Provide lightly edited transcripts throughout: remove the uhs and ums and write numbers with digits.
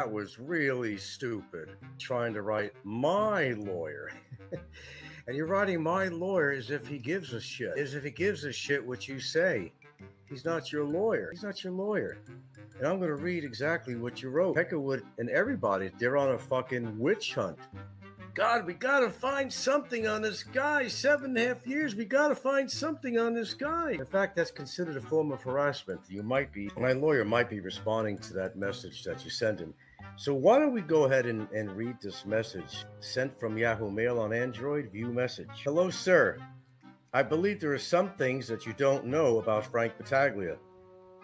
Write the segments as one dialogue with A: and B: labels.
A: That was really stupid. Trying to write my lawyer. And you're writing my lawyer as if he gives a shit. As if he gives a shit what you say. He's not your lawyer. He's not your lawyer. And I'm going to read exactly what you wrote. Peckerwood and everybody, they're on a fucking witch hunt. God, we gotta find something on this guy. 7.5 years, we gotta find something on this guy. In fact, that's considered a form of harassment. My lawyer might be responding to that message that you sent him. So why don't we go ahead and read this message sent from Yahoo Mail on Android, view message. Hello, sir. I believe there are some things that you don't know about Frank Battaglia,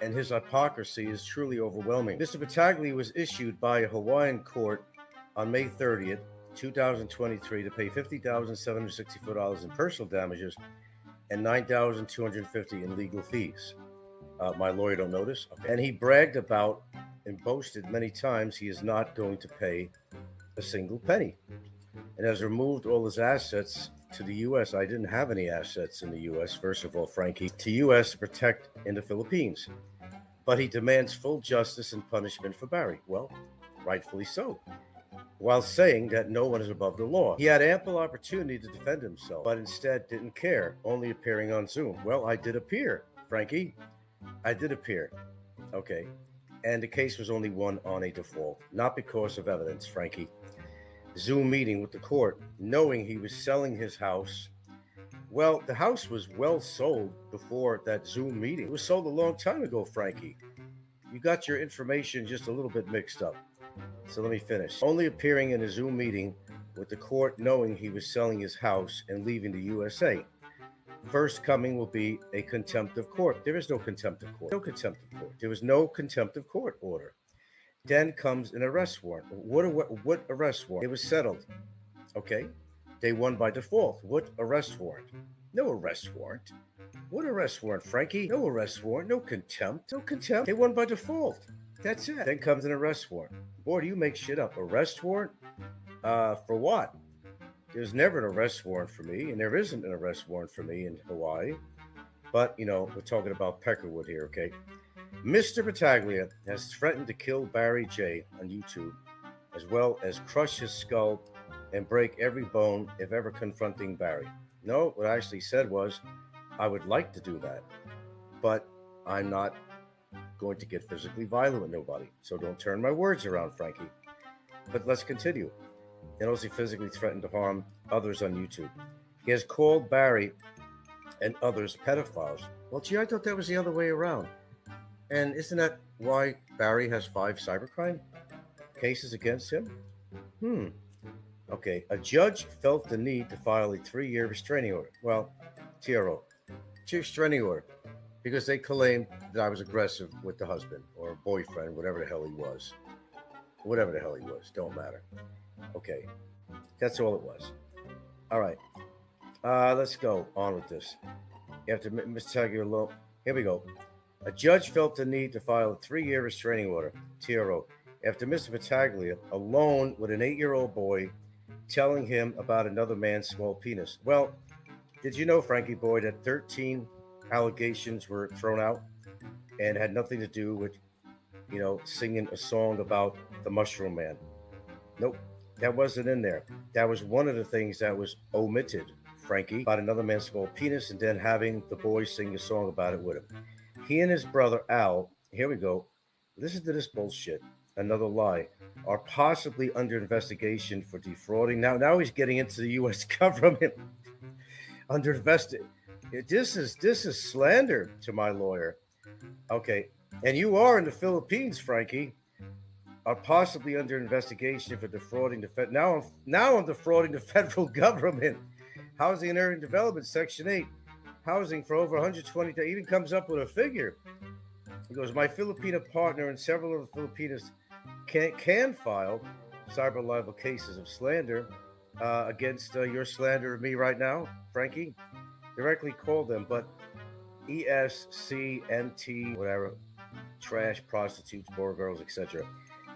A: and his hypocrisy is truly overwhelming. Mr. Battaglia was issued by a Hawaiian court on May 30th, 2023 to pay $50,764 in personal damages and $9,250 in legal fees. My lawyer don't notice. Okay. And he bragged about and boasted many times he is not going to pay a single penny and has removed all his assets to the U.S. I didn't have any assets in the U.S., first of all, Frankie, to U.S. to protect in the Philippines. But he demands full justice and punishment for Barry. Well, rightfully so, while saying that no one is above the law. He had ample opportunity to defend himself, but instead didn't care, only appearing on Zoom. Well, I did appear, Frankie. I did appear. Okay. And the case was only won on a default, not because of evidence, Frankie. Zoom meeting with the court, knowing he was selling his house. Well, the house was well sold before that Zoom meeting. It was sold a long time ago, Frankie. You got your information just a little bit mixed up. So let me finish. Only appearing in a Zoom meeting with the court knowing he was selling his house and leaving the USA. First coming will be a contempt of court. There is no contempt of court. No contempt of court. There was no contempt of court order. Then comes an arrest warrant. What arrest warrant? It was settled. Okay. They won by default. What arrest warrant? No arrest warrant. What arrest warrant, Frankie? No arrest warrant. No contempt. No contempt. They won by default. That's it. Then comes an arrest warrant. Boy, do you make shit up. Arrest warrant? For what? There's never an arrest warrant for me, and there isn't an arrest warrant for me in Hawaii. But, we're talking about Peckerwood here, okay? Mr. Battaglia has threatened to kill Barry J on YouTube, as well as crush his skull and break every bone if ever confronting Barry. No, what I actually said was, I would like to do that, but I'm not going to get physically violent with nobody. So don't turn my words around, Frankie. But let's continue. And also physically threatened to harm others on YouTube. He has called Barry and others pedophiles. Well, gee, I thought that was the other way around. And isn't that why Barry has 5 cybercrime cases against him? Okay, a judge felt the need to file a 3-year restraining order. Well, TRO, restraining order, because they claimed that I was aggressive with the husband or boyfriend, whatever the hell he was. Whatever the hell he was, don't matter. Okay, that's all it was. All right, let's go on with this. After Mr. Tagliolo, here we go. A judge felt the need to file a 3-year restraining order, TRO, after Mr. Battaglia, alone with an 8-year-old boy, telling him about another man's small penis. Well, did you know, Frankie boy, that 13 allegations were thrown out and had nothing to do with, singing a song about the Mushroom Man? Nope, that wasn't in there. That was one of the things that was omitted, Frankie, about another man's small penis, and then having the boy sing a song about it with him. He and his brother Al, here we go, listen to this bullshit, another lie, are possibly under investigation for defrauding. Now he's getting into the U.S. government. Under investigation. This is slander to my lawyer. Okay, and you are in the Philippines, Frankie. Are possibly under investigation for defrauding the Fed. Now I'm defrauding the federal government. Housing and Urban Development, Section 8. Housing for over 120. Even comes up with a figure. He goes, my Filipino partner and several of the Filipinos can file cyber libel cases of slander against your slander of me right now, Frankie. Directly call them, but ESCNT, whatever, trash, prostitutes, poor girls, etc.,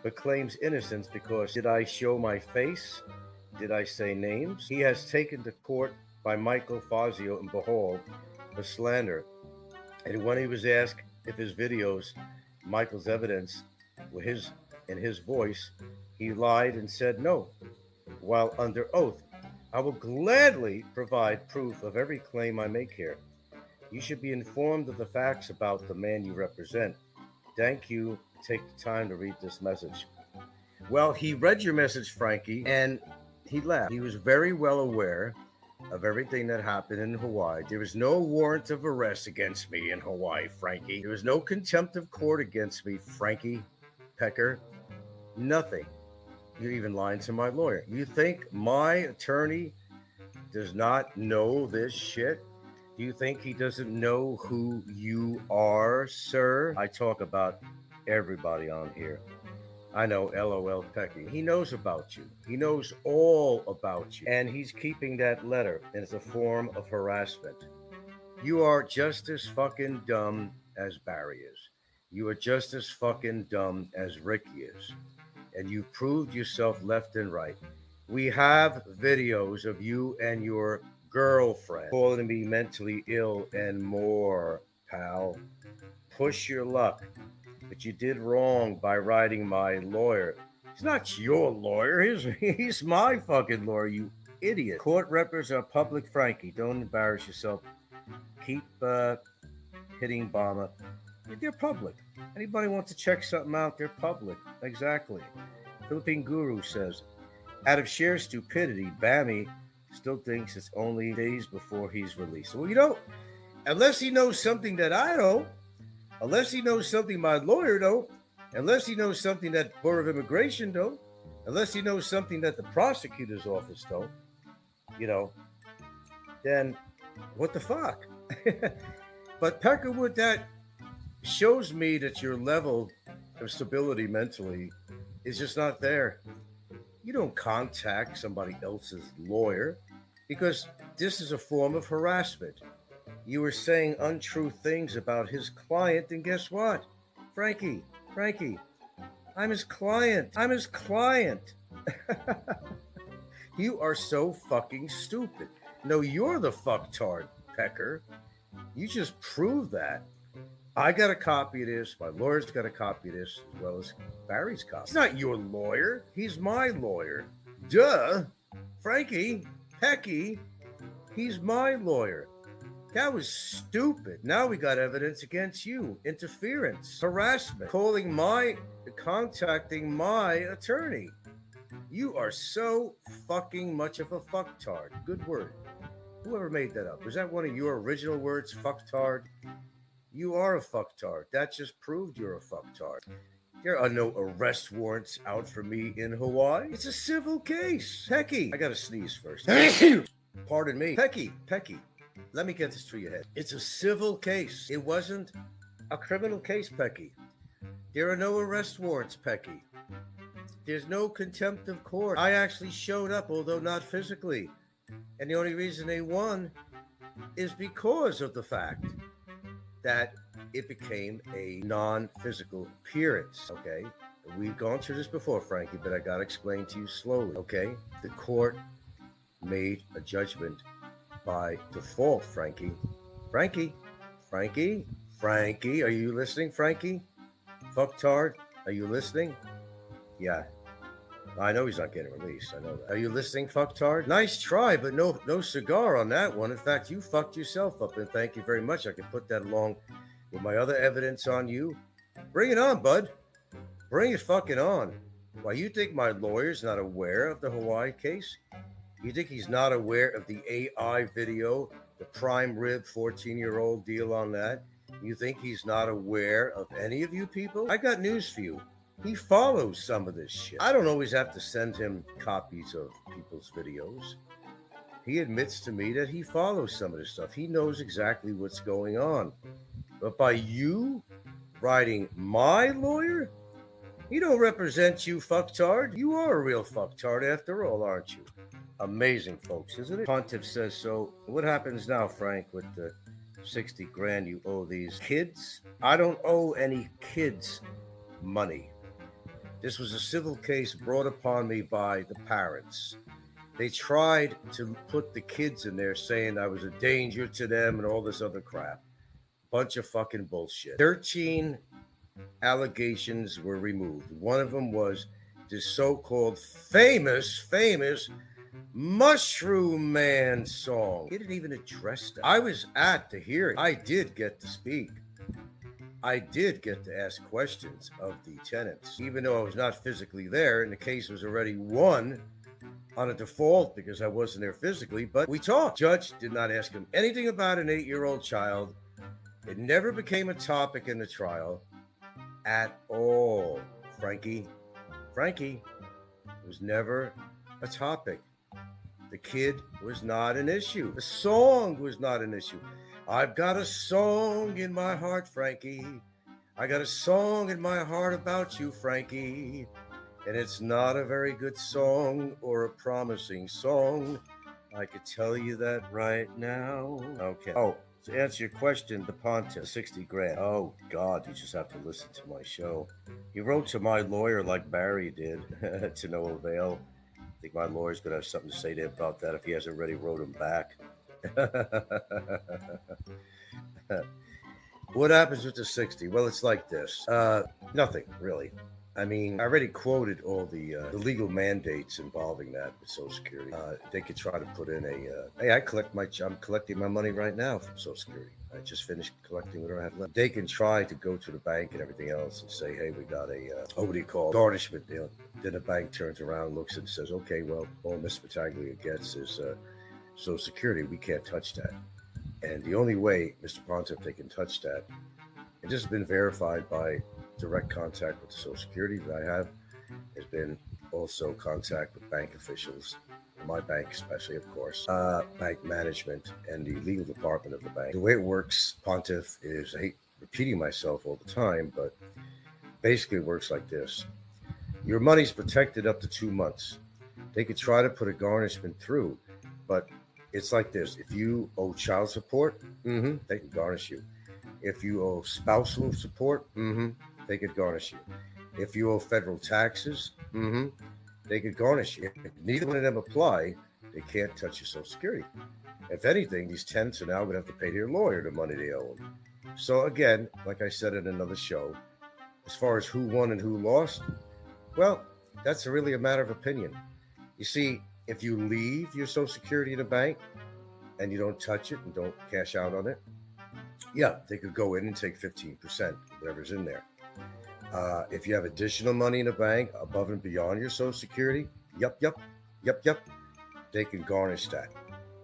A: but claims innocence because did I show my face? Did I say names? He has taken to court by Michael Fazio in Bohol for slander. And when he was asked if his videos, Michael's evidence, were his In his voice, he lied and said no. While under oath, I will gladly provide proof of every claim I make here. You should be informed of the facts about the man you represent. Thank you. Take the time to read this message. Well, he read your message, Frankie, and he left. He was very well aware of everything that happened in Hawaii. There was no warrant of arrest against me in Hawaii, Frankie. There was no contempt of court against me, Frankie Pecker. Nothing. You're even lying to my lawyer. You think my attorney does not know this shit? Do you think he doesn't know who you are, sir? I talk about everybody on here. I know, LOL Pecky. He knows about you. He knows all about you. And he's keeping that letter as a form of harassment. You are just as fucking dumb as Barry is. You are just as fucking dumb as Ricky is. And you proved yourself left and right. We have videos of you and your girlfriend calling me mentally ill and more, pal. Push your luck. But you did wrong by writing my lawyer. He's not your lawyer. He's my fucking lawyer, you idiot. Court records are public, Frankie. Don't embarrass yourself. Keep hitting Obama. They're public. Anybody wants to check something out, they're public. Exactly. Philippine Guru says, out of sheer stupidity, Bammy still thinks it's only days before he's released. Well, unless he knows something that I don't, unless he knows something my lawyer don't, unless he knows something that Bureau of Immigration don't, unless he knows something that the prosecutor's office don't, then what the fuck? But Peckerwood, that shows me that your level of stability mentally is just not there. You don't contact somebody else's lawyer because this is a form of harassment. You were saying untrue things about his client, and guess what? Frankie, I'm his client. You are so fucking stupid. No, you're the fucktard, Pecker. You just proved that. I got a copy of this. My lawyer's got a copy of this, as well as Barry's copy. He's not your lawyer. He's my lawyer. Duh. Frankie, Pecky, he's my lawyer. That was stupid. Now we got evidence against you. Interference, harassment, contacting my attorney. You are so fucking much of a fucktard. Good word. Whoever made that up? Was that one of your original words, fucktard? You are a fucktard. That just proved you're a fucktard. There are no arrest warrants out for me in Hawaii. It's a civil case. Pecky. I gotta sneeze first. Pardon me. Pecky. Let me get this through your head. It's a civil case. It wasn't a criminal case, Pecky. There are no arrest warrants, Pecky. There's no contempt of court. I actually showed up, although not physically. And the only reason they won is because of the fact that it became a non-physical appearance, okay? We've gone through this before, Frankie, but I got to explain to you slowly, okay? The court made a judgment by default, Frankie. Frankie, are you listening, Frankie? Fucktard, are you listening? Yeah. I know he's not getting released. I know that. Are you listening, fucktard? Nice try, but no cigar on that one. In fact, you fucked yourself up, and thank you very much. I can put that along with my other evidence on you. Bring it on, bud. Bring it fucking on. Why, you think my lawyer's not aware of the Hawaii case? You think he's not aware of the AI video, the prime rib 14-year-old deal on that? You think he's not aware of any of you people? I got news for you. He follows some of this shit. I don't always have to send him copies of people's videos. He admits to me that he follows some of this stuff. He knows exactly what's going on. But by you writing my lawyer, he don't represent you, fucktard. You are a real fucktard after all, aren't you? Amazing, folks, isn't it? Pontiff says so. What happens now, Frank, with the 60 grand you owe these kids? I don't owe any kids money. This was a civil case brought upon me by the parents. They tried to put the kids in there saying I was a danger to them and all this other crap. Bunch of fucking bullshit. 13 allegations were removed. One of them was this so-called famous Mushroom Man song. He didn't even address that. I was at the hearing. I did get to speak. I did get to ask questions of the tenants, even though I was not physically there, and the case was already won on a default because I wasn't there physically, but we talked. Judge did not ask him anything about an 8-year-old child. It never became a topic in the trial at all. Frankie was never a topic. The kid was not an issue. The song was not an issue. I've got a song in my heart, Frankie. I got a song in my heart about you, Frankie. And it's not a very good song or a promising song. I could tell you that right now. Okay. Oh, to answer your question, the Pontiff, 60 grand. Oh, God, you just have to listen to my show. He wrote to my lawyer like Barry did, to no avail. I think my lawyer's going to have something to say to him about that if he hasn't already wrote him back. What happens with the 60? Well, it's like this. Nothing, really. I mean, I already quoted all the legal mandates involving that with Social Security. They could try to put in hey, I'm collecting my money right now from Social Security. I just finished collecting what I have left. They can try to go to the bank and everything else and say, hey, we got a garnishment. Then the bank turns around, looks and says, okay, well, all Miss Battaglia gets is Social Security. We can't touch that. And the only way, Mr. Pontiff, they can touch that, and this has been verified by direct contact with the Social Security that I have, has been also contact with bank officials, my bank especially, of course, bank management, and the legal department of the bank. The way it works, Pontiff, is, I hate repeating myself all the time, but basically it works like this. Your money's protected up to 2 months. They could try to put a garnishment through, but it's like this. If you owe child support, they can garnish you. If you owe spousal support, they could garnish you. If you owe federal taxes, they could garnish you. If neither one of them apply, they can't touch your Social Security. If anything, these tenants are now going to have to pay their lawyer the money they owe them. So again, like I said in another show, as far as who won and who lost, well, that's really a matter of opinion. You see, if you leave your Social Security in a bank and you don't touch it and don't cash out on it, yeah, they could go in and take 15%, whatever's in there. If you have additional money in the bank above and beyond your Social Security, yep, they can garnish that.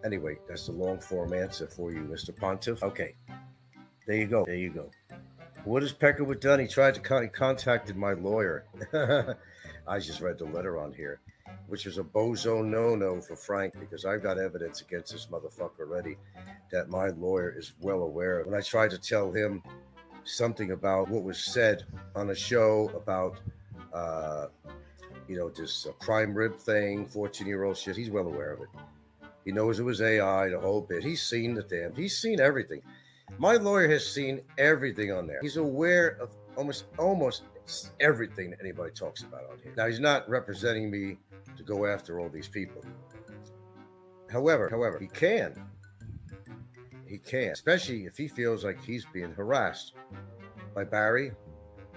A: Anyway, that's the long form answer for you, Mr. Pontiff. Okay, there you go. What has Pecker done? He tried to he contacted my lawyer. I just read the letter on here, which was a bozo no-no for Frank, because I've got evidence against this motherfucker already that my lawyer is well aware of. When I tried to tell him something about what was said on a show about, this prime rib thing, 14-year-old shit, he's well aware of it. He knows it was AI, the whole bit. He's seen he's seen everything. My lawyer has seen everything on there. He's aware of almost everything that anybody talks about on here. Now, he's not representing me to go after all these people. However, he can, especially if he feels like he's being harassed by Barry.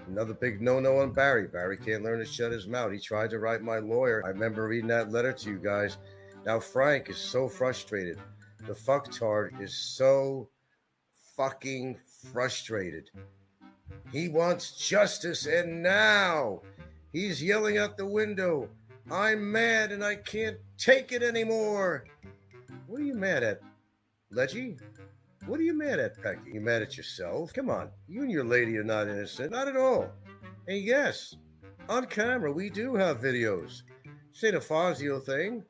A: Another big no-no on Barry. Barry can't learn to shut his mouth. He tried to write my lawyer. I remember reading that letter to you guys. Now, Frank is so frustrated. The fucktard is so fucking frustrated. He wants justice, and now he's yelling out the window, I'm mad and I can't take it anymore. What are you mad at, Leggy? What are you mad at, Pecky? You mad at yourself? Come on, you and your lady are not innocent. Not at all. And yes, on camera, we do have videos. This ain't a Fazio thing.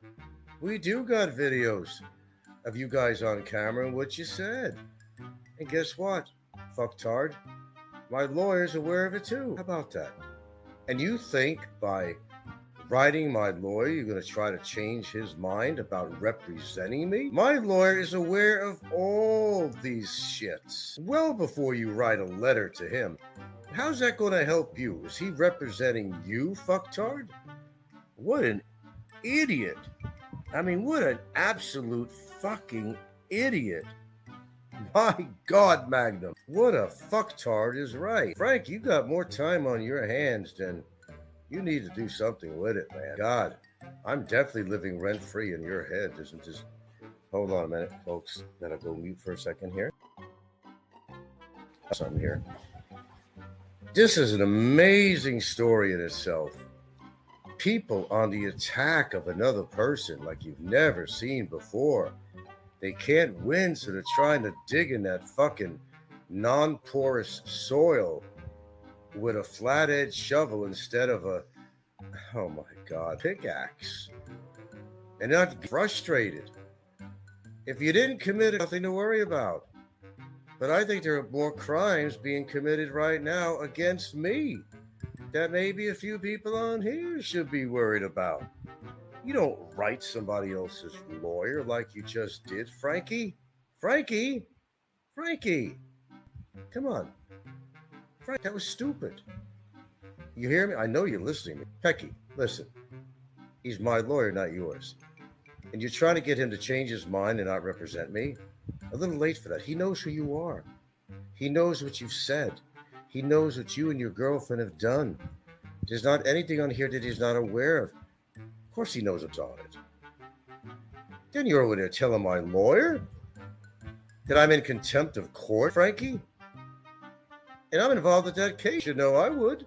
A: We do got videos of you guys on camera and what you said. And guess what, fucktard? My lawyer's aware of it too. How about that? And you think by writing my lawyer, you're going to try to change his mind about representing me? My lawyer is aware of all these shits well before you write a letter to him. How's that going to help you? Is he representing you, fucktard? What an idiot. I mean, what an absolute fucking idiot. My God, Magnum. What a fucktard is right. Frank, you got more time on your hands than you need to do something with it, man. God, I'm definitely living rent free in your head. Isn't just hold on a minute, folks. Gotta go mute for a second here. Something here. This is an amazing story in itself. People on the attack of another person like you've never seen before. They can't win, so they're trying to dig in that fucking non-porous soil with a flat-edged shovel instead of a, oh my God, pickaxe. And not frustrated. If you didn't commit it, nothing to worry about. But I think there are more crimes being committed right now against me that maybe a few people on here should be worried about. You don't write somebody else's lawyer like you just did, Frankie. Frankie, come on. Frank, that was stupid. You hear me? I know you're listening to me. Pecky, listen. He's my lawyer, not yours. And you're trying to get him to change his mind and not represent me? A little late for that. He knows who you are. He knows what you've said. He knows what you and your girlfriend have done. There's not anything on here that he's not aware of. Of course he knows what's on it. Then you're over there telling my lawyer that I'm in contempt of court, Frankie? And I'm involved in that case. You know I would.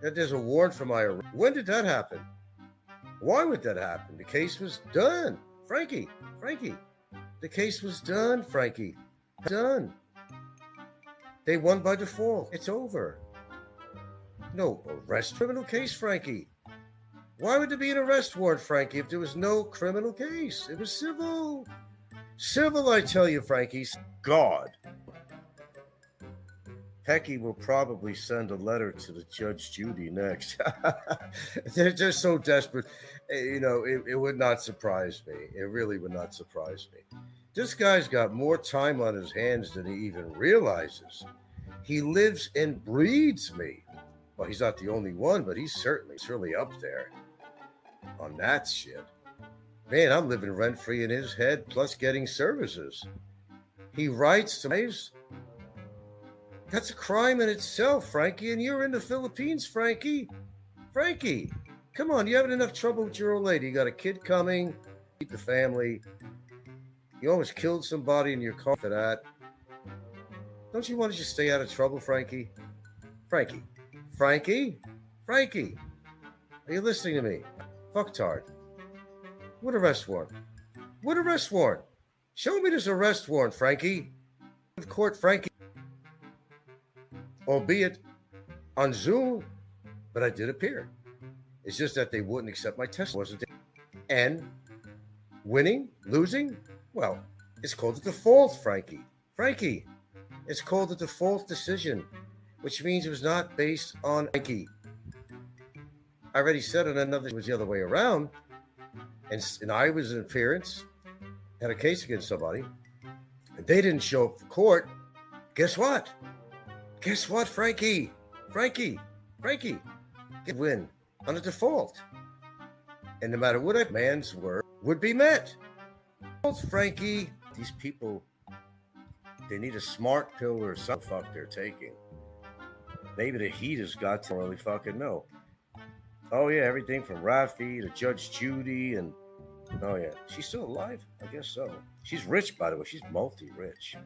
A: That there's a warrant for my arrest. When did that happen? Why would that happen? The case was done. Frankie. The case was done, Frankie. Done. They won by default. It's over. No arrest criminal case, Frankie. Why would there be an arrest warrant, Frankie, if there was no criminal case? It was civil. Civil, I tell you, Frankie. God. Pecky will probably send a letter to the Judge Judy next. They're just so desperate. You know, it would not surprise me. It really would not surprise me. This guy's got more time on his hands than he even realizes. He lives and breathes me. Well, he's not the only one, but he's certainly up there on that shit. Man, I'm living rent-free in his head, plus getting services. He writes to me. That's a crime in itself, Frankie, and you're in the Philippines, Frankie. Frankie, come on, you having enough trouble with your old lady. You got a kid coming, keep the family. You almost killed somebody in your car for that. Don't you want to just stay out of trouble, Frankie? Frankie. Are you listening to me? Fucktard. What arrest warrant? Show me this arrest warrant, Frankie. Court, Frankie. Albeit on Zoom, but I did appear. It's just that they wouldn't accept my testimony, wasn't it? And winning, losing, well, it's called a default, Frankie. It's called a default decision, which means it was not based on Frankie. I already said on another, it was the other way around, and I was in appearance, had a case against somebody, and they didn't show up for court. Guess what, Frankie? Get win on a default. And no matter what a man's word would be met. Frankie, these people, they need a smart pill or something fuck they're taking. Maybe the heat has got to really fucking know. Oh yeah, everything from Rafi to Judge Judy and oh yeah. She's still alive? I guess so. She's rich, by the way. She's multi-rich.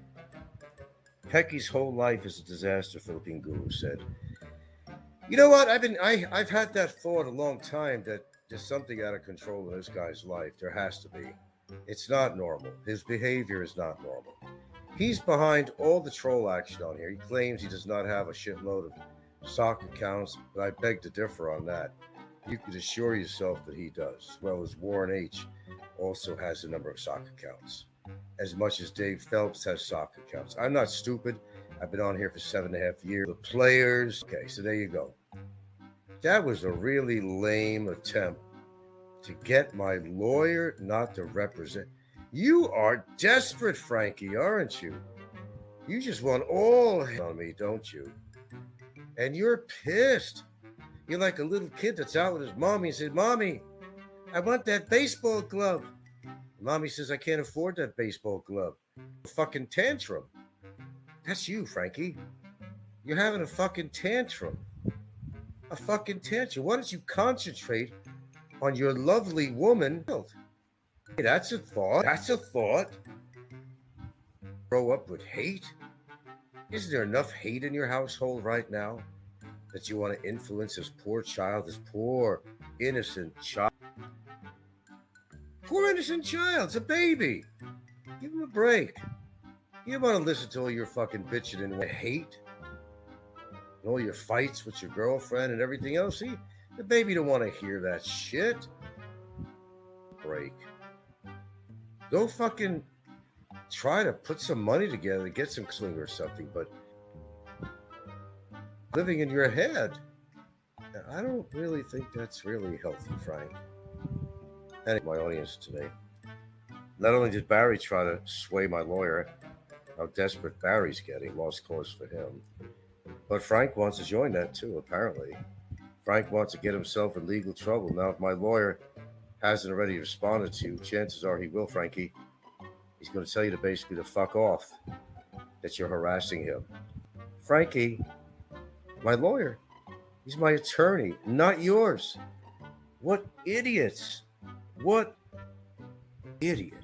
A: Pecky's whole life is a disaster, Philippine Guru said. You know what? I've had that thought a long time that there's something out of control in this guy's life. There has to be. It's not normal. His behavior is not normal. He's behind all the troll action on here. He claims he does not have a shitload of sock accounts, but I beg to differ on that. You could assure yourself that he does, as well as Warren H. also has a number of sock accounts. As much as Dave Phelps has sock accounts. I'm not stupid. I've been on here for 7.5 years. The players. Okay, so there you go. That was a really lame attempt to get my lawyer not to represent. You are desperate, Frankie, aren't you? You just want all on me, don't you? And you're pissed. You're like a little kid that's out with his mommy and said, Mommy, I want that baseball glove. Mommy says, I can't afford that baseball glove. A fucking tantrum. That's you, Frankie. You're having a fucking tantrum. A fucking tantrum. Why don't you concentrate on your lovely woman? Hey, that's a thought. That's a thought. Grow up with hate? Isn't there enough hate in your household right now that you want to influence this poor child, this poor innocent child? Poor innocent child, it's a baby. Give him a break. You want to listen to all your fucking bitching and hate, and all your fights with your girlfriend and everything else. See, the baby don't want to hear that shit. Break. Go fucking try to put some money together to get some sling or something, but living in your head, I don't really think that's really healthy, Frank. And my audience today. Not only did Barry try to sway my lawyer, how desperate Barry's getting, lost cause for him, but Frank wants to join that too, apparently. Frank wants to get himself in legal trouble. Now, if my lawyer hasn't already responded to you, chances are he will, Frankie. He's going to tell you to basically to fuck off, that you're harassing him. Frankie, my lawyer, he's my attorney, not yours. What idiots. What idiot.